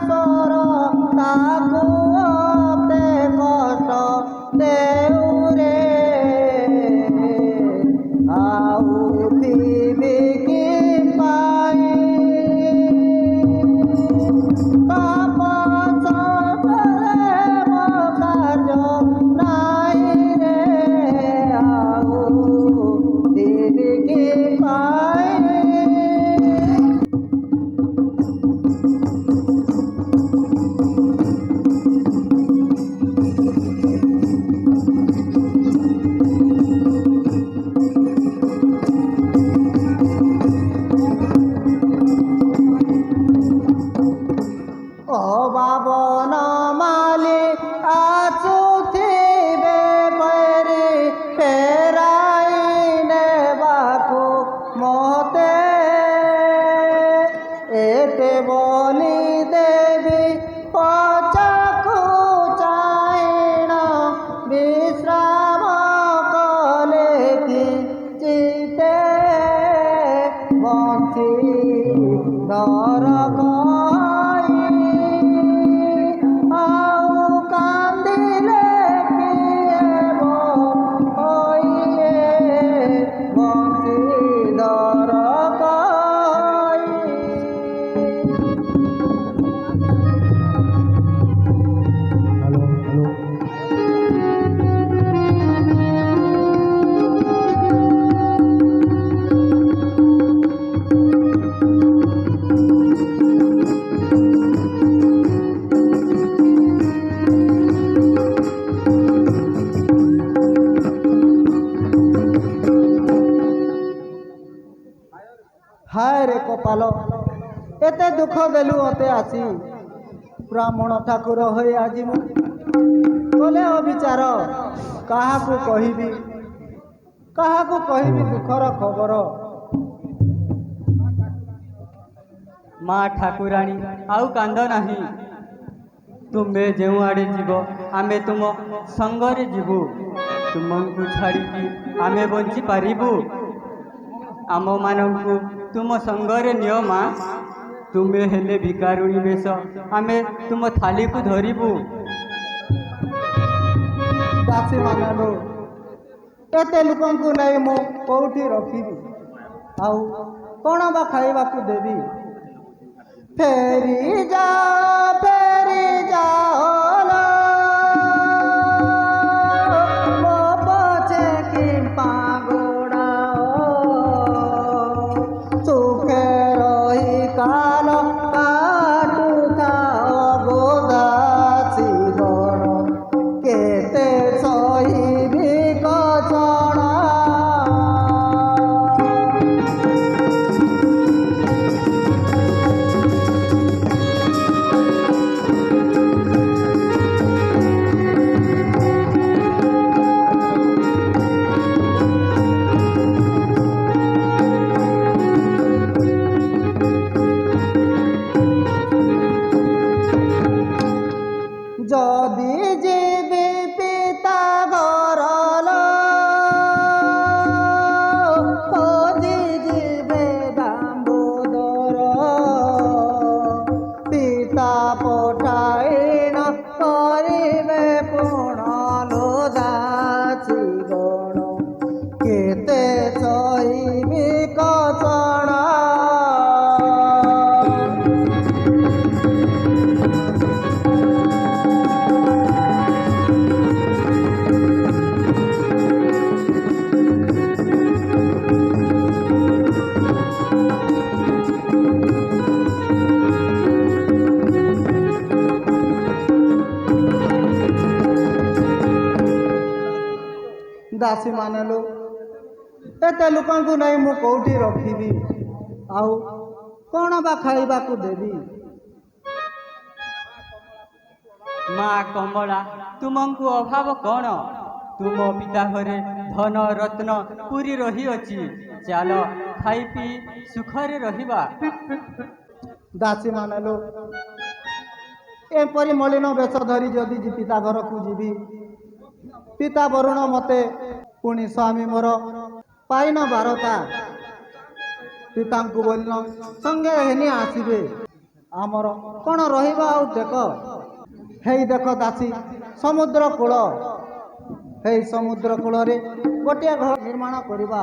ସର ତାକୁ ଅତେ କଷ୍ଟ ଦେଉରେ ଆଉ ଥିବି କି ପାଇ ପାପ ସତରେ ମୋ କାର୍ଯ୍ୟ ନାଇଁ ରେ ଆଉ ଥିବି କି ପାଇ বাবন মালি আছুথিবে পরি ফেরাই নেবাকু মতে এতে বলি দেবী পচাকু চাইণ বিশ্রাম কলে কি চিতে বঞ্চি নরক हाय रे कपाल एते दुख देलु अते आसी ब्राह्मण ठाकुर होई आजी मु बोले अविचार काहाकू कहिबी दुखर खबर माँ ठाकुराणी आउ कांद नाही तुम्हें जो आड़े जीव आमे तुम संगरे जीवु तुमको छाड़ी आमे बंची पारिबु आम मानू तुम संगरे नियो माँ तुम्हें हेले भिकारुणी बेश आमे तुम थाली को धरिबु दासी मानलो एते लोकंकु नहीं मु कोठी रखिबी आउ कोण बा खाइबा को देबी फेरी जा लो मो पछे कि पागोड़ा सुखे रही काल काटुथा गोदासी गण केते सहिबी कछड़ा যদি জীবি পিতা ঘরল খোঁজি ଯିବେ ଦାମ୍ବୋଦର ପିତା ପଠାଇଣ କରିବେ ପୁଣ ଲୋଦାଛି ଗଣ କେତେ ସହିବି କଷଣ दासी मानलो एते लोकंकु नहीं मु कोठी रखिबी आउ कोण बा खाइबा को देबी माँ कमला तुमको अभाव कौन तुम पिता घरे धन रत्न पूरी रही अछि चल खाई पी सुखरे रहिबा दासी मानलो एपरी मलिन बेश धरी जदि पिता घर को जीवी पिता वरुण मते पुणी स्वामी मोर पाइन बारता पिता को बोलन संगे हेनी आसबे ଆମର କ'ଣ ରହିବା ଆଉ ଦେଖ। ହେଇ ଦେଖ ଦାସୀ ସମୁଦ୍ର କୂଳ। ହେଇ ସମୁଦ୍ର କୂଳରେ ଗୋଟିଏ ଘର ନିର୍ମାଣ କରିବା।